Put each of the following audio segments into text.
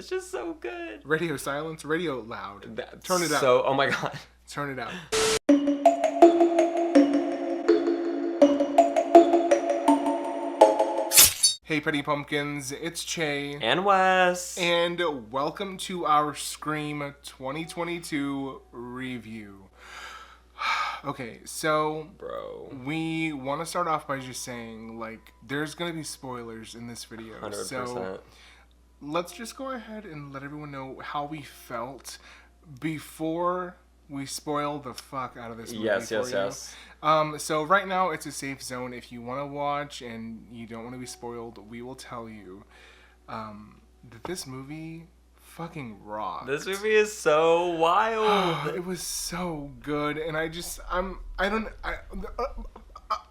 It's just so good. Radio silence, radio loud. Turn it up. Oh my god. Turn it up. Hey Petty Pumpkins, it's Chey. And Wes. And welcome to our Scream 2022 review. Okay, so bro, we want to start off by just saying, like, there's going to be spoilers in this video. 100%. So let's just go ahead and let everyone know how we felt before we spoil the fuck out of this movie. Yes. So right now it's a safe zone. If you want to watch and you don't want to be spoiled, we will tell you that this movie fucking rocked. This movie is so wild. It was so good, and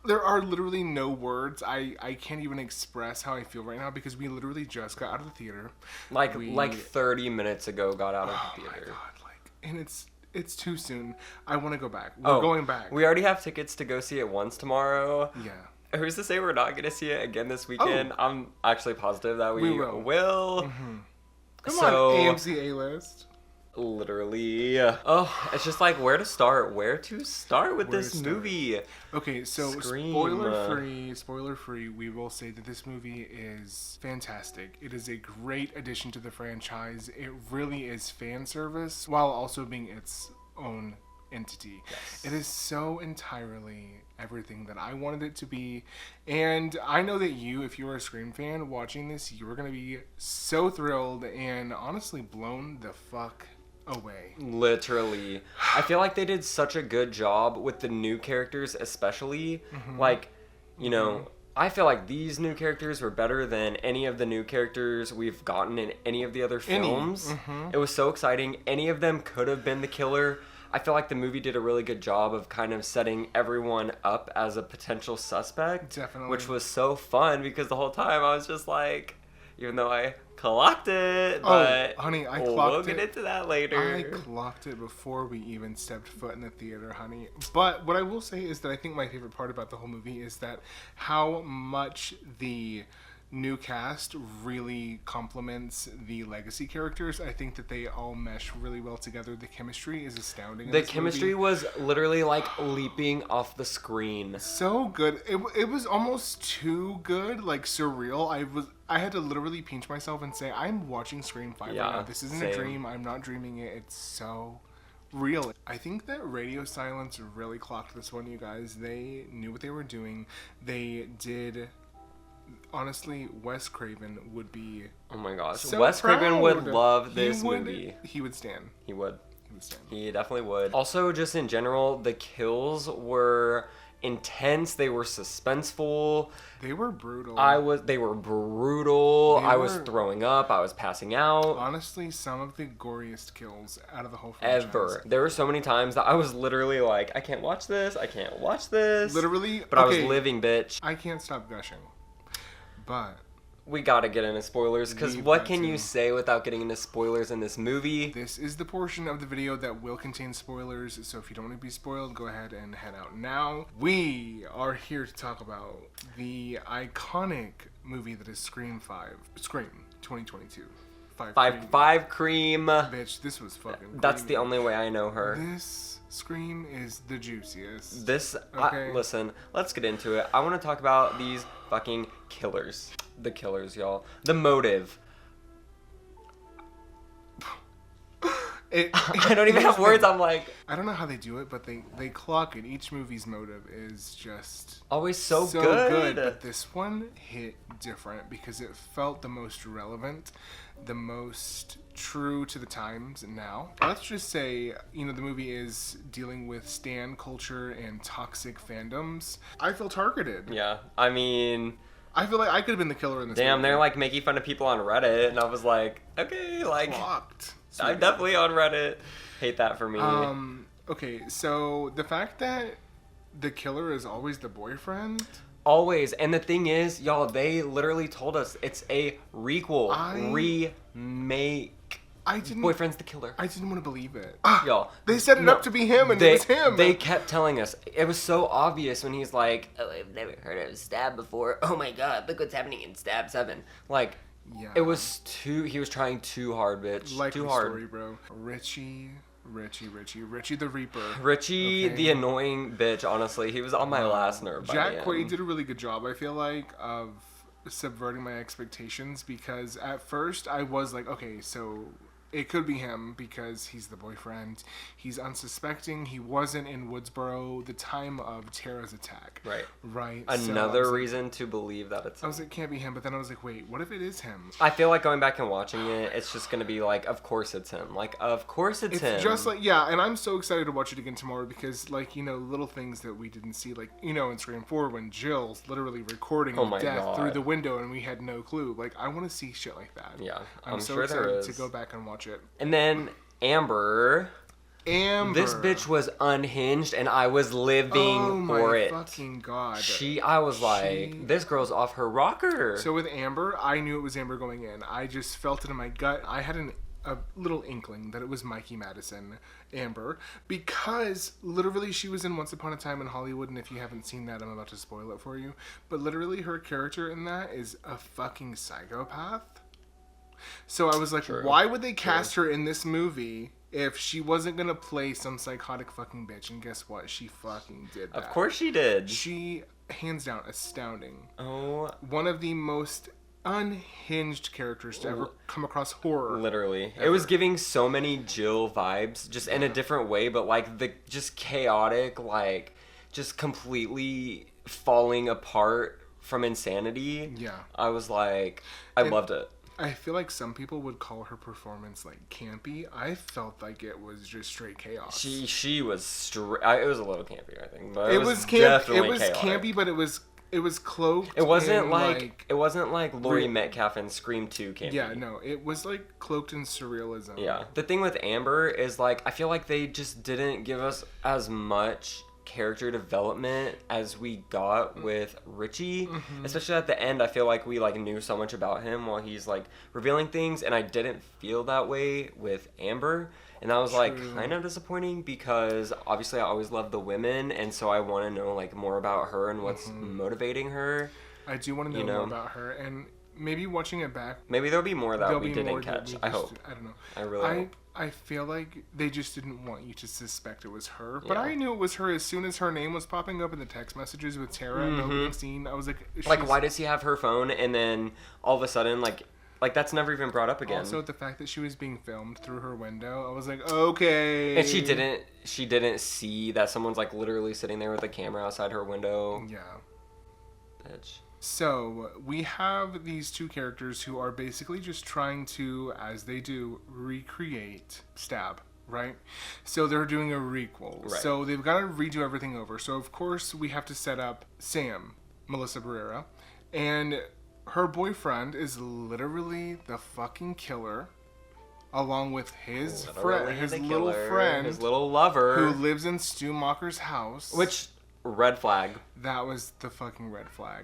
there are literally no words. I can't even express how I feel right now because we literally just got out of the theater. Like 30 minutes ago got out of the theater. Oh my god, and it's too soon. I want to go back. We're going back. We already have tickets to go see it once tomorrow. Yeah. Who's to say we're not going to see it again this weekend? I'm actually positive that we will. Mm-hmm. Come on, AMC A-list. Literally. Oh, it's just like where to start with this movie. Okay, so Scream. Spoiler free, we will say that this movie is fantastic. It is a great addition to the franchise. It really is fan service while also being its own entity. Yes. It is so entirely everything that I wanted it to be, and I know that you, if you're a Scream fan watching this, you are going to be so thrilled and honestly blown the fuck away. Literally. I feel like they did such a good job with the new characters, especially. Mm-hmm. Like, you know, I feel like these new characters were better than any of the new characters we've gotten in any of the other films. Mm-hmm. It was so exciting. Any of them could have been the killer. I feel like the movie did a really good job of kind of setting everyone up as a potential suspect. Definitely. Which was so fun because the whole time I was just like, even though I clocked it, but honey, I clocked we'll get into that later. I clocked it before we even stepped foot in the theater, honey. But what I will say is that I think my favorite part about the whole movie is that how much the new cast really complements the legacy characters. I think that they all mesh really well together. The chemistry is astounding. The chemistry was literally like leaping off the screen. So good. It was almost too good, like surreal. I had to literally pinch myself and say, I'm watching Scream 5 right now. This isn't a dream. I'm not dreaming it. It's so real. I think that Radio Silence really clocked this one, you guys. They knew what they were doing. They did. Honestly, Wes Craven would be. Oh my gosh. So Wes Craven would proud. love this movie. He would stand. He would. He would stand. He definitely would. Also, just in general, the kills were intense. They were suspenseful. They were brutal. They were brutal. I was throwing up. I was passing out. Honestly, some of the goriest kills out of the whole franchise. Ever. There were so many times that I was literally like, I can't watch this. I can't watch this. Literally. But okay, I was living, bitch. I can't stop gushing. But we gotta get into spoilers, because what can you say without getting into spoilers in this movie? This is the portion of the video that will contain spoilers, so if you don't want to be spoiled, go ahead and head out now. We are here to talk about the iconic movie that is Scream 2022. Five cream. Bitch, this was fucking That's creamy. the only way I know her. This Scream is the juiciest. Okay. Listen, let's get into it. I want to talk about these fucking killers. The killers, y'all. The motive. I don't even have words. I'm like, I don't know how they do it, but they clock it. Each movie's motive is just always so good. But this one hit different because it felt the most relevant, the most true to the times now. Let's just say, the movie is dealing with stan culture and toxic fandoms. I feel targeted. Yeah, I mean, I feel like I could have been the killer in this movie. They're like making fun of people on Reddit, and I was like, okay, like, clocked. I'm definitely on Reddit. Hate that for me. Okay, so the fact that the killer is always the boyfriend. Always. And the thing is, y'all, they literally told us it's a requel. Remake. Boyfriend's the killer. I didn't want to believe it. Y'all. They set it up to be him, and it was him. They kept telling us. It was so obvious when he's like, oh, I've never heard of Stab before. Oh my god, look what's happening in Stab 7. Like, Yeah. It was he was trying too hard, bitch. Like too the hard. Story, bro. Richie the Reaper. Richie, okay? the annoying bitch, honestly. He was on my last nerve by Jack the Quaid end. did a really good job, I feel like, of subverting my expectations, because at first I was like, okay, so it could be him because he's the boyfriend. He's unsuspecting. He wasn't in Woodsboro the time of Tara's attack. Right. Another so reason to believe that it's him. I was like, it can't be him. But then I was like, wait, what if it is him? I feel like going back and watching it, it's just going to be like, of course it's him. Like, of course it's him. It's just like, yeah, and I'm so excited to watch it again tomorrow because, like, you know, little things that we didn't see. Like, you know, in Scream 4 when Jill's literally recording death through the window and we had no clue. Like, I want to see shit like that. Yeah, I'm so sure excited to go back and watch it. And then Amber. This bitch was unhinged, and I was living for it. Oh my fucking god! I was like, this girl's off her rocker. So with Amber, I knew it was Amber going in. I just felt it in my gut. I had a little inkling that it was Mikey Madison, Amber, because literally she was in Once Upon a Time in Hollywood, and if you haven't seen that, I'm about to spoil it for you. But literally, her character in that is a fucking psychopath. So I was like, why would they cast her in this movie if she wasn't going to play some psychotic fucking bitch? And guess what? She fucking did that. Of course she did. She, hands down, astounding. Oh. One of the most unhinged characters to ever come across horror. Literally. Ever. It was giving so many Jill vibes, just in a different way, but like the just chaotic, like just completely falling apart from insanity. Yeah. I was like, I loved it. I feel like some people would call her performance like campy. I felt like it was just straight chaos. She was straight. It was a little campy, I think, but it was definitely it was chaotic. campy, but it was cloaked. It wasn't in, like it wasn't like Laurie Metcalf in Scream 2 campy. Yeah, no, it was like cloaked in surrealism. Yeah. The thing with Amber is like I feel like they just didn't give us as much character development as we got with Richie, especially at the end. I feel like we like knew so much about him while he's like revealing things, and I didn't feel that way with Amber, and that was like kind of disappointing because obviously I always love the women, and so I want to know like more about her and what's motivating her. I do want to know more about her, and maybe watching it back, maybe there'll be more that we didn't catch. I hope. I don't know. I really hope. I feel like they just didn't want you to suspect it was her. But I knew it was her as soon as her name was popping up in the text messages with Tara and the opening scene. I was like... Like, why does he have her phone? And then all of a sudden, like that's never even brought up again. Also, the fact that she was being filmed through her window, I was like, okay. And she didn't see that someone's, like, literally sitting there with a camera outside her window. Yeah. Bitch. So, we have these two characters who are basically just trying to, as they do, recreate Stab, right? So, they're doing a requel. Right. So, they've got to redo everything over. So, of course, we have to set up Sam, Melissa Barrera, and her boyfriend is literally the fucking killer, along with his friend, his little friend, his little lover, who lives in Stu Macher's house. Which, red flag. That was the fucking red flag.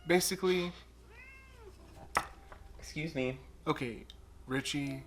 Basically, excuse me. Okay, Richie,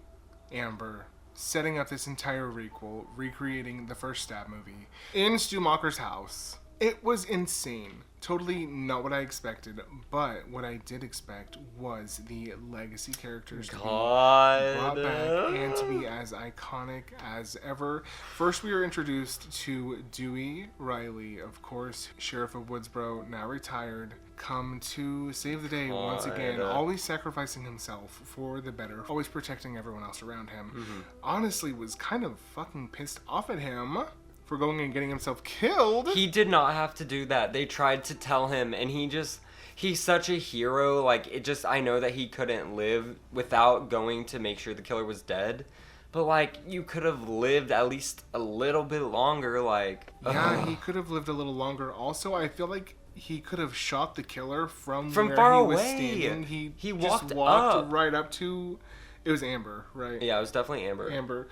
Amber, setting up this entire requel, recreating the first Stab movie in Stu Macher's house. It was insane. Totally not what I expected, but what I did expect was the legacy characters to be brought back and to be as iconic as ever. First, we were introduced to Dewey Riley, of course, Sheriff of Woodsboro, now retired, come to save the day once again, always sacrificing himself for the better, always protecting everyone else around him. Honestly, was kind of fucking pissed off at him for going and getting himself killed. He did not have to do that. They tried to tell him, and he's such a hero. Like, I know that he couldn't live without going to make sure the killer was dead. But, like, you could have lived at least a little bit longer, like... Yeah, he could have lived a little longer. Also, I feel like he could have shot the killer from where far he away. Was standing. He walked up. Right up to... It was Amber, right? Yeah, it was definitely Amber. Amber.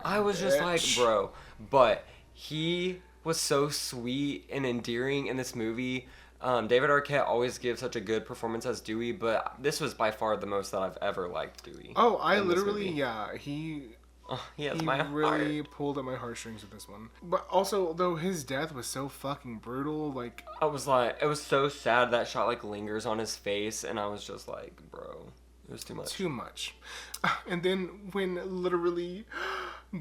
I was just like, bro. But he was so sweet and endearing in this movie. David Arquette always gives such a good performance as Dewey, but this was by far the most that I've ever liked Dewey. Oh, I literally, yeah, he my really heart. pulled at my heartstrings with this one. But also, though, his death was so fucking brutal, like... I was like, it was so sad that shot, like, lingers on his face, and I was just like, bro, It was too much. Too much. And then when literally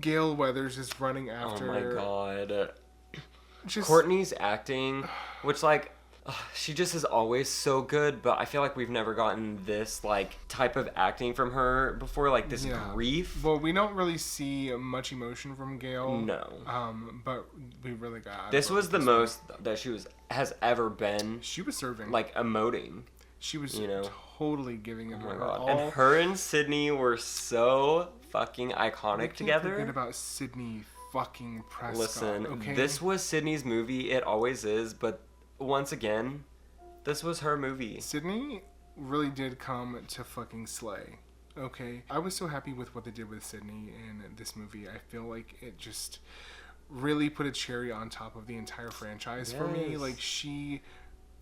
Gale Weathers is running after... Oh my god. Courtney's acting, which, like, she just is always so good, but I feel like we've never gotten this, like, type of acting from her before, like, this grief. Well, we don't really see much emotion from Gale. No. But we really got... This was the most that she has ever been. She was serving. Like, emoting. She was, totally giving it oh my her god. all. And her and Sidney were so fucking iconic together. Forget about Sidney fucking Prescott. Listen, okay? This was Sidney's movie. It always is, but once again, this was her movie. Sidney really did come to fucking slay. Okay? I was so happy with what they did with Sidney in this movie. I feel like it just really put a cherry on top of the entire franchise for me. Like, she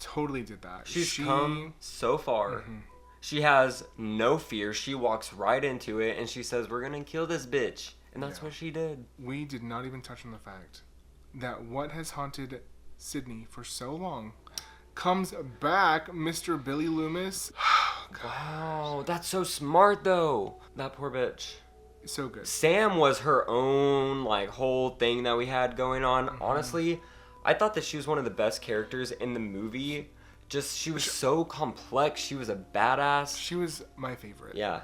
totally did that. She's come so far. Mm-hmm. She has no fear. She walks right into it and she says, "We're gonna kill this bitch." And that's what she did. We did not even touch on the fact that what has haunted Sidney for so long comes back, Mr. Billy Loomis. Wow, that's so smart though. That poor bitch. So good. Sam was her own, like, whole thing that we had going on. Mm-hmm. Honestly, I thought that she was one of the best characters in the movie. Just, she was so complex. She was a badass. She was my favorite. Yeah.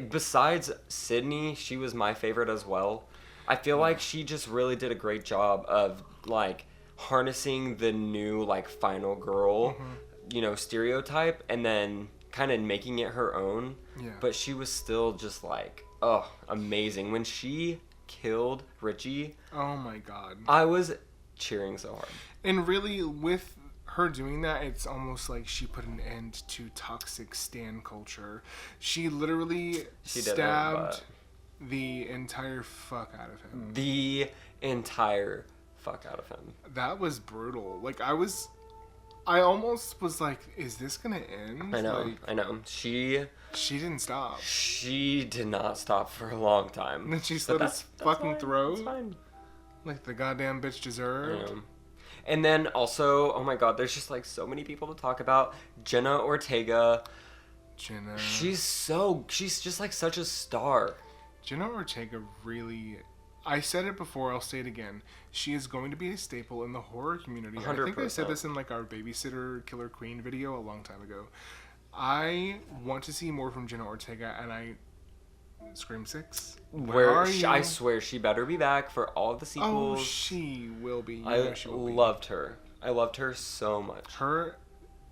Besides Sidney, she was my favorite as well. I feel like she just really did a great job of, like, harnessing the new, like, final girl, stereotype, and then kind of making it her own. Yeah. But she was still just, like, amazing. When she killed Richie. Oh my god. I was cheering so hard. And really, with her doing that, it's almost like she put an end to toxic stan culture. She literally stabbed the entire fuck out of him. The entire fuck out of him. That was brutal. Like, I almost was like, is this gonna end? I know, like, I know. She didn't stop. She did not stop for a long time. And then she slit his fucking throat. That's fine. Like the goddamn bitch deserved. And then also, oh my god, there's just, like, so many people to talk about. Jenna Ortega. She's just, like, such a star. Jenna Ortega really... I said it before, I'll say it again. She is going to be a staple in the horror community. 100%. I think I said this in, like, our Babysitter Killer Queen video a long time ago. I want to see more from Jenna Ortega, and Scream 6? Where are you? I swear, she better be back for all of the sequels. Oh, she will be. Loved her. I loved her so much. Her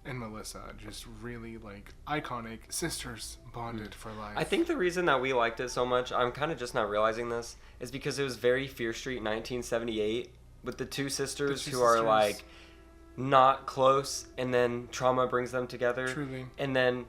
and Melissa, just really, like, iconic sisters bonded for life. I think the reason that we liked it so much, I'm kind of just not realizing this, is because it was very Fear Street 1978 with the two sisters who are, like, not close, and then trauma brings them together. Truly. And then,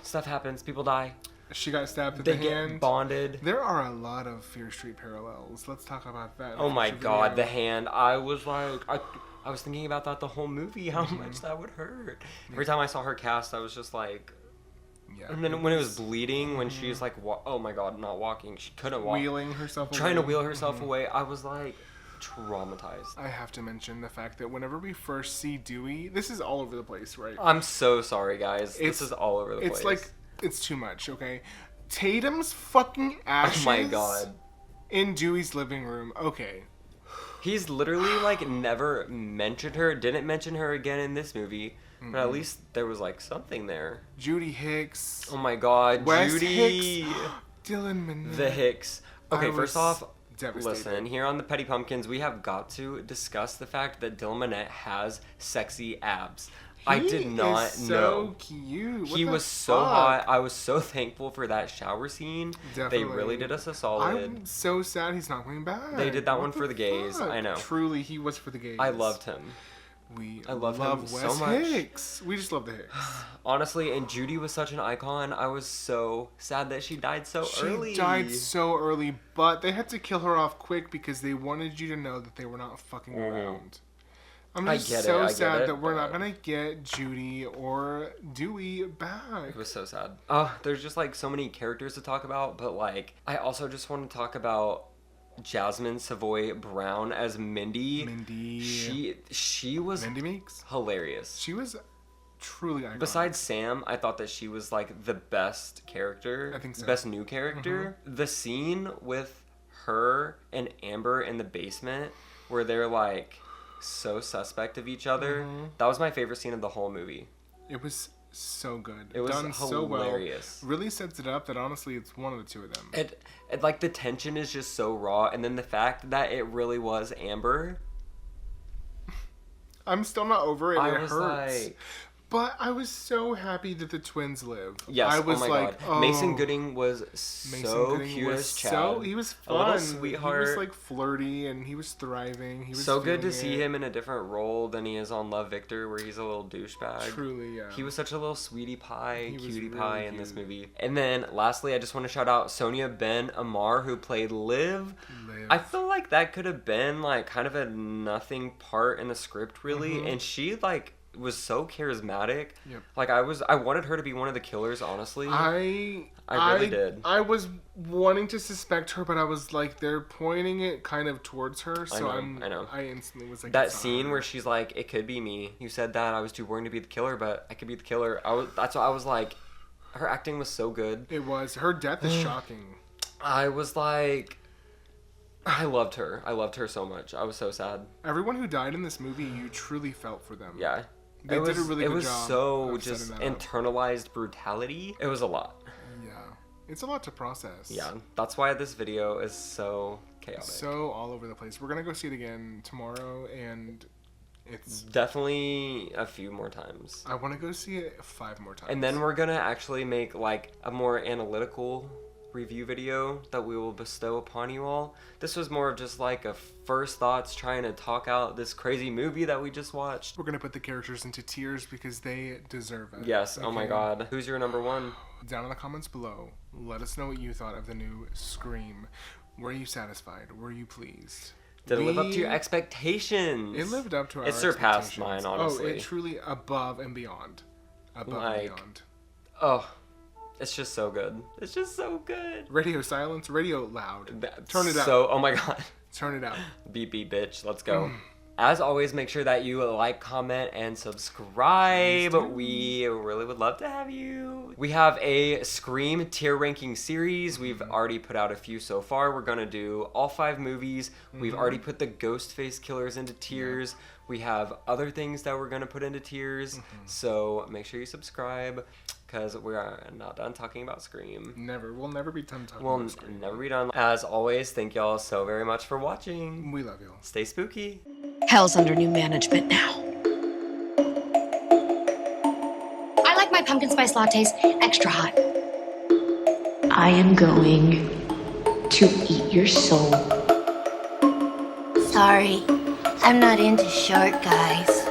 stuff happens, people die. She got stabbed at the hand. They get bonded. There are a lot of Fear Street parallels. Let's talk about that. Oh my god, the hand. I was like, I was thinking about that the whole movie, how much that would hurt. Every time I saw her cast, I was just like... Yeah. And then when it was bleeding, when she was like, oh my god, not walking. She couldn't walk. Wheeling herself away. Trying to wheel herself away. I was like... traumatized. I have to mention the fact that whenever we first see Dewey, this is all over the place, right? I'm so sorry, guys. This is all over the place. It's like, it's too much, okay? Tatum's fucking ashes. Oh my god. In Dewey's living room. Okay. He's literally, like, never mentioned her, didn't mention her again in this movie. Mm-hmm. But at least there was, like, something there. Judy Hicks. Oh my god, Wes Judy. Hicks. Dylan Minnette. The Hicks. Okay, first off, devastated. Listen, here on the Petty Pumpkins, we have got to discuss the fact that Dylan Minnette has sexy abs. I did not know. So cute. He was so hot. I was so thankful for that shower scene. Definitely. They really did us a solid. I'm so sad he's not coming back. They did that one for the gays. I know. Truly, he was for the gays. I loved him. I love him so much. Hicks. We just love the Hicks. Honestly, and Judy was such an icon. I was so sad that she died so early. She died so early, but they had to kill her off quick because they wanted you to know that they were not fucking around. I'm just so sad that we're not going to get Judy or Dewey back. It was so sad. There's just, like, so many characters to talk about, but, like, I also just want to talk about Jasmine Savoy Brown as Mindy. Mindy. She was Mindy Meeks. Hilarious. She was truly iconic. Besides Sam, I thought that she was like the best character. I think so. Best new character. The scene with her and Amber in the basement where they're like so suspect of each other. That was my favorite scene of the whole movie. It was so good. It was done hilarious. So well. Really sets it up that honestly it's one of the two of them. It like the tension is just so raw, and then the fact that it really was Amber. I'm still not over it. I it was hurts. like, but I was so happy that the twins live. Yes, I was oh my like, God. Mason Gooding was so cute as Chad. He was fun. A little sweetheart. He was like flirty and he was thriving. He was so good to see him in a different role than he is on Love, Victor, where he's a little douchebag. Truly, yeah. He was such a little sweetie pie, cutie pie in this cute. movie. And then lastly, I just want to shout out Sonia Ben Amar, who played Liv. I feel like that could have been like kind of a nothing part in the script, really, and she like was so charismatic. Yep. Like I wanted her to be one of the killers, honestly. I really did. I was wanting to suspect her, but I was like, they're pointing it kind of towards her, so I know. I instantly was like, that scene where she's like, "It could be me. You said that. I was too boring to be the killer, but I could be the killer." That's why I was like, her acting was so good. It was. Her death is shocking. I was like, I loved her. I loved her so much. I was so sad. Everyone who died in this movie, you truly felt for them. Yeah. They did a really good job. It was so just internalized brutality. It was a lot. Yeah. It's a lot to process. Yeah. That's why this video is so chaotic. So all over the place. We're going to go see it again tomorrow, and it's definitely a few more times. I want to go see it 5 more times. And then we're going to actually make like a more analytical review video that we will bestow upon you all. This was more of just like a first thoughts trying to talk out this crazy movie that we just watched. We're gonna put the characters into tears because they deserve it. Yes. Okay. Oh my God. Who's your number one? Down in the comments below, let us know what you thought of the new Scream. Were you satisfied? Were you pleased? Did it live up to your expectations? It lived up to our expectations. It surpassed mine, honestly. Oh, it truly above and beyond. Above and beyond. Oh. It's just so good. It's just so good. Radio silence, radio loud. Turn it up. Oh my God. Turn it up. Beep beep bitch. Let's go. As always, make sure that you like, comment, and subscribe. We really would love to have you. We have a Scream tier ranking series. We've already put out a few so far. We're going to do all 5 movies. We've already put the Ghostface killers into tiers. We have other things that we're going to put into tiers. So make sure you subscribe, because we are not done talking about Scream. Never. We'll never be done talking about Scream. We'll never be done. As always, thank y'all so very much for watching. We love y'all. Stay spooky. Hell's under new management now. I like my pumpkin spice lattes extra hot. I am going to eat your soul. Sorry, I'm not into short guys.